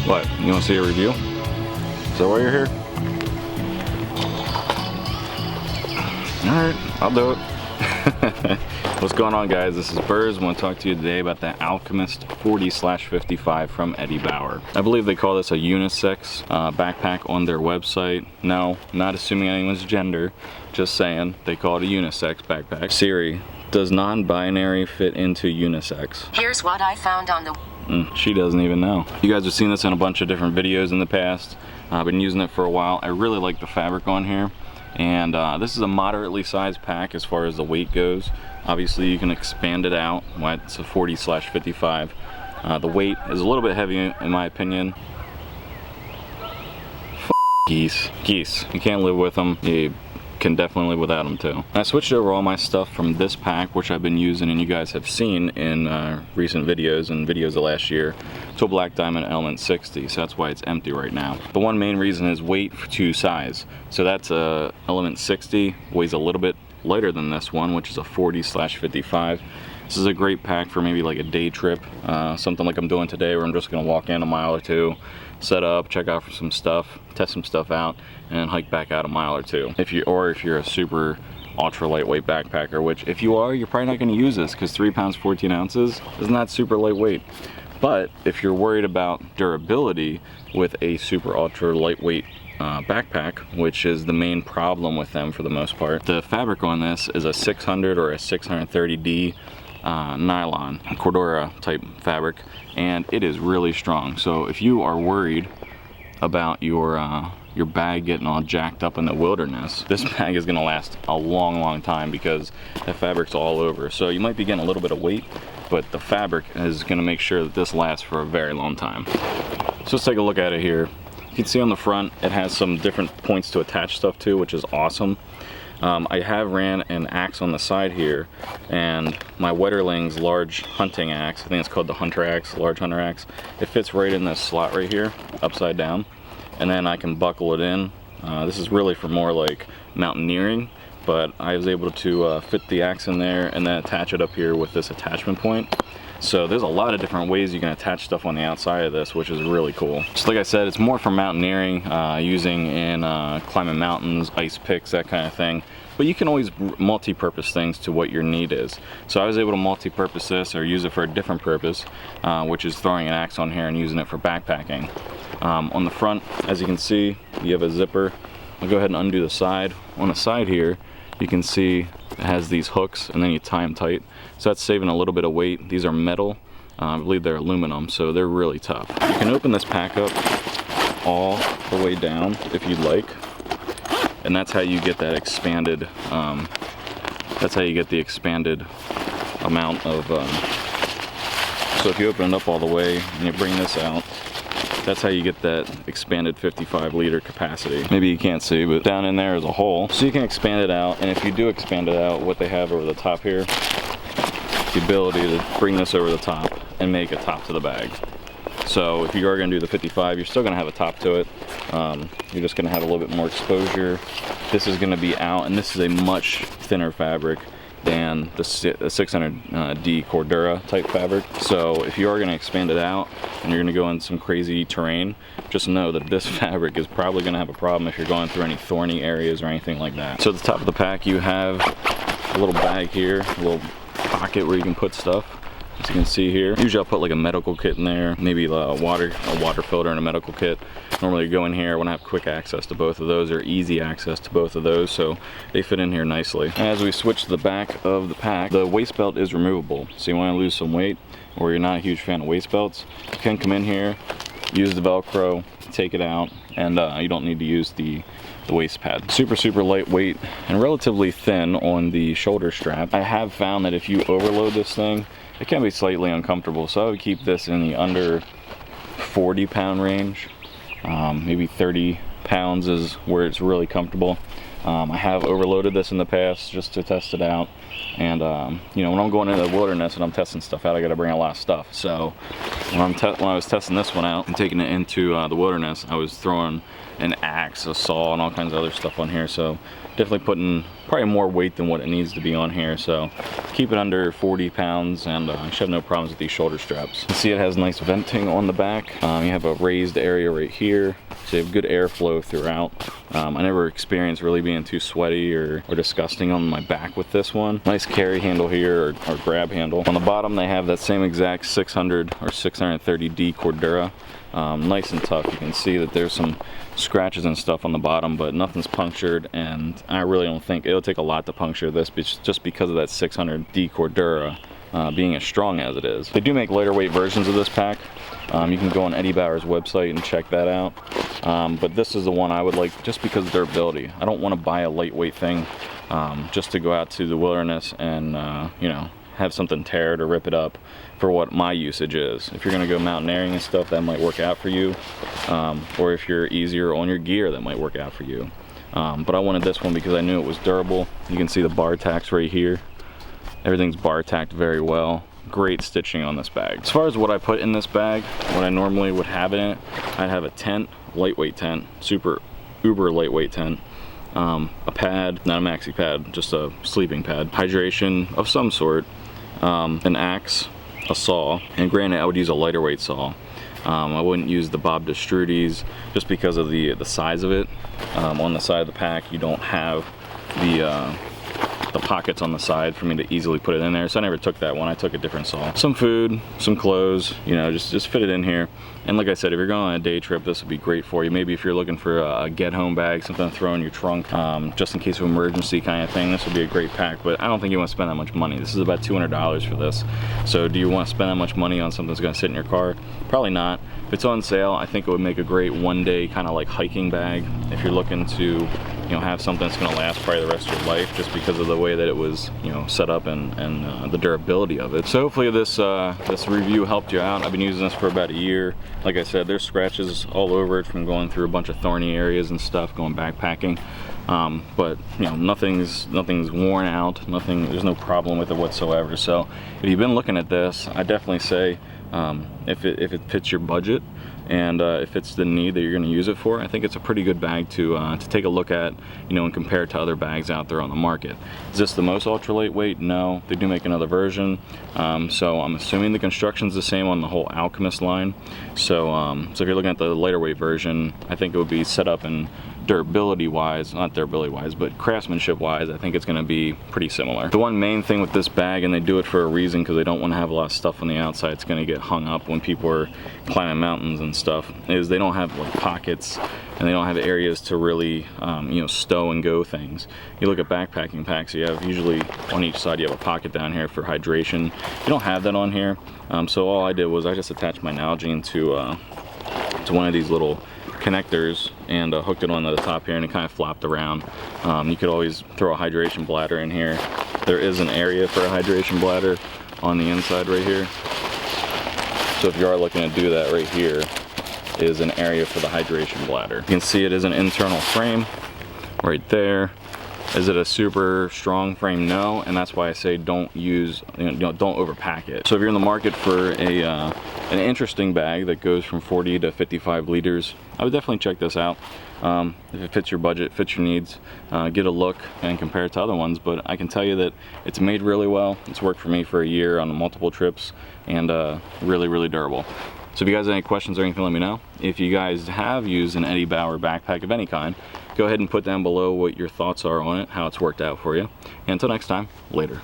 What, you want to see a review? Is that why you're here? Alright, I'll do it. What's going on, guys? This is Burrs. I want to talk to you today about the Alchemist 40/55 from Eddie Bauer. I believe they call this a unisex backpack on their website. No, not assuming anyone's gender, just saying they call it a unisex backpack. Siri, does non-binary fit into unisex? Here's what I found on the... She doesn't even know. You guys have seen this in a bunch of different videos in the past. I've been using it for a while. I really like the fabric on here. And this is a moderately sized pack as far as the weight goes. Obviously you can expand it out. It's a 40/55. The weight is a little bit heavy in my opinion. Geese. You can't live with them. You can definitely live without them too. I switched over all my stuff from this pack, which I've been using and you guys have seen in recent videos and videos of last year, to a Black Diamond Element 60, so that's why it's empty right now. The one main reason is weight to size. So that's a Element 60, weighs a little bit lighter than this one, which is a 40/55. This is a great pack for maybe like a day trip, something like I'm doing today where I'm just gonna walk in a mile or two, set up, check out for some stuff, test some stuff out, and hike back out a mile or two. If you're a super ultra lightweight backpacker, which if you are, you're probably not gonna use this because 3 pounds 14 ounces is not super lightweight. But if you're worried about durability with a super ultra lightweight backpack, which is the main problem with them for the most part, the fabric on this is a 600 or a 630D nylon cordura type fabric, and it is really strong. So if you are worried about your bag getting all jacked up in the wilderness, this bag is going to last a long time because the fabric's all over. So you might be getting a little bit of weight, but the fabric is going to make sure that this lasts for a very long time. So let's take a look at it here. You can see on the front it has some different points to attach stuff to, which is awesome. I have ran an axe on the side here, and my Wetterling's large hunting axe, I think it's called the Hunter Axe, large hunter axe, it fits right in this slot right here, upside down, and then I can buckle it in. This is really for more like mountaineering, but I was able to fit the axe in there and then attach it up here with this attachment point. So there's a lot of different ways you can attach stuff on the outside of this, which is really cool. Just like I said, it's more for mountaineering, using in climbing mountains, ice picks, that kind of thing. But you can always multi-purpose things to what your need is. So I was able to multi-purpose this or use it for a different purpose, which is throwing an axe on here and using it for backpacking. On the front, as you can see, you have a zipper. I'll go ahead and undo the side. On the side here, you can see it has these hooks and then you tie them tight. So that's saving a little bit of weight. These are metal. I believe they're aluminum, so they're really tough. You can open this pack up all the way down if you'd like. And that's how you get that expanded, that's how you get the expanded amount of, so if you open it up all the way and you bring this out, that's how you get that expanded 55-liter capacity. Maybe you can't see, but down in there is a hole. So you can expand it out, and if you do expand it out, what they have over the top here, the ability to bring this over the top and make a top to the bag. So if you are going to do the 55, you're still going to have a top to it. You're just going to have a little bit more exposure. This is going to be out, and this is a much thinner fabric than the 600D cordura type fabric. So if you are going to expand it out and you're going to go in some crazy terrain, just know that this fabric is probably going to have a problem if you're going through any thorny areas or anything like that. So at the top of the pack you have a little bag here, a little pocket where you can put stuff. As you can see here, usually I'll put like a medical kit in there, maybe a water filter and a medical kit. Normally you go in here, I want to have quick access to both of those, or easy access to both of those, so they fit in here nicely. As we switch to the back of the pack, the waist belt is removable. So you want to lose some weight, or you're not a huge fan of waist belts, you can come in here, use the Velcro, take it out, and you don't need to use the waist pad. Super lightweight and relatively thin on the shoulder strap. I have found that if you overload this thing, it can be slightly uncomfortable, so I would keep this in the under 40-pound range. Maybe 30 pounds is where it's really comfortable. I have overloaded this in the past just to test it out, and you know, when I'm going into the wilderness and I'm testing stuff out, I got to bring a lot of stuff. So when I was testing this one out and taking it into the wilderness, I was throwing an axe, a saw, and all kinds of other stuff on here. So definitely putting probably more weight than what it needs to be on here. So keep it under 40 pounds, and I should have no problems with these shoulder straps. You see it has nice venting on the back. You have a raised area right here, so you have good airflow throughout. I never experienced really being too sweaty or disgusting on my back with this one. Nice carry handle here, or grab handle. On the bottom they have that same exact 600 or 630D cordura. Nice and tough. You can see that there's some scratches and stuff on the bottom, but nothing's punctured, and I really don't think it'll take a lot to puncture this just because of that 600D cordura being as strong as it is. They do make lighter weight versions of this pack. You can go on Eddie Bauer's website and check that out, but this is the one I would like just because of durability. I don't want to buy a lightweight thing just to go out to the wilderness and you know, have something tear it or rip it up for what my usage is. If you're gonna go mountaineering and stuff, that might work out for you, or if you're easier on your gear, that might work out for you. But I wanted this one because I knew it was durable. You can see the bar tacks right here. Everything's bar tacked very well. Great stitching on this bag. As far as what I put in this bag, what I normally would have in it, I'd have a tent, lightweight tent, super uber lightweight tent, a pad, not a maxi pad, just a sleeping pad, hydration of some sort, an axe, a saw, and granted I would use a lighter weight saw. I wouldn't use the Bob Destrudes just because of the size of it. On the side of the pack you don't have the pockets on the side for me to easily put it in there, so I never took that one. I took a different saw. Some food, some clothes, you know, just fit it in here. And like I said, if you're going on a day trip, this would be great for you. Maybe if you're looking for a get home bag, something to throw in your trunk, just in case of emergency kind of thing, this would be a great pack. But I don't think you want to spend that much money. This is about $200 for this. So do you want to spend that much money on something that's going to sit in your car? Probably not. If it's on sale, I think it would make a great one-day kind of like hiking bag if you're looking to, you know, have something that's going to last probably the rest of your life, just because of the way that it was, you know, set up and the durability of it. So hopefully this this review helped you out. I've been using this for about a year. Like I said, there's scratches all over it from going through a bunch of thorny areas and stuff going backpacking. But you know, nothing's worn out. There's no problem with it whatsoever. So if you've been looking at this, I definitely say if it fits your budget and if it's the need that you're going to use it for, I think it's a pretty good bag to take a look at, you know, and compare it to other bags out there on the market. Is this the most ultra lightweight? No, they do make another version. So I'm assuming the construction's the same on the whole Alchemist line. So so if you're looking at the lighter weight version, I think it would be set up in durability wise, not durability wise, but craftsmanship wise, I think it's going to be pretty similar. The one main thing with this bag, and they do it for a reason because they don't want to have a lot of stuff on the outside, it's going to get hung up when people are climbing mountains and stuff, is they don't have like pockets and they don't have areas to really you know, stow and go things. You look at backpacking packs, you have usually on each side you have a pocket down here for hydration. You don't have that on here. So all I did was I just attached my Nalgene to one of these little connectors and hooked it onto the top here, and it kind of flopped around. You could always throw a hydration bladder in here. There is an area for a hydration bladder on the inside right here. So if you are looking to do that, right here is an area for the hydration bladder. You can see it is an internal frame right there. Is it a super strong frame? No, and that's why I say don't use, you know, don't overpack it. So if you're in the market for an interesting bag that goes from 40 to 55 liters, I would definitely check this out. If it fits your budget, fits your needs, get a look and compare it to other ones. But I can tell you that it's made really well. It's worked for me for a year on multiple trips, and really durable. So if you guys have any questions or anything, let me know. If you guys have used an Eddie Bauer backpack of any kind, go ahead and put down below what your thoughts are on it, how it's worked out for you. And until next time, later.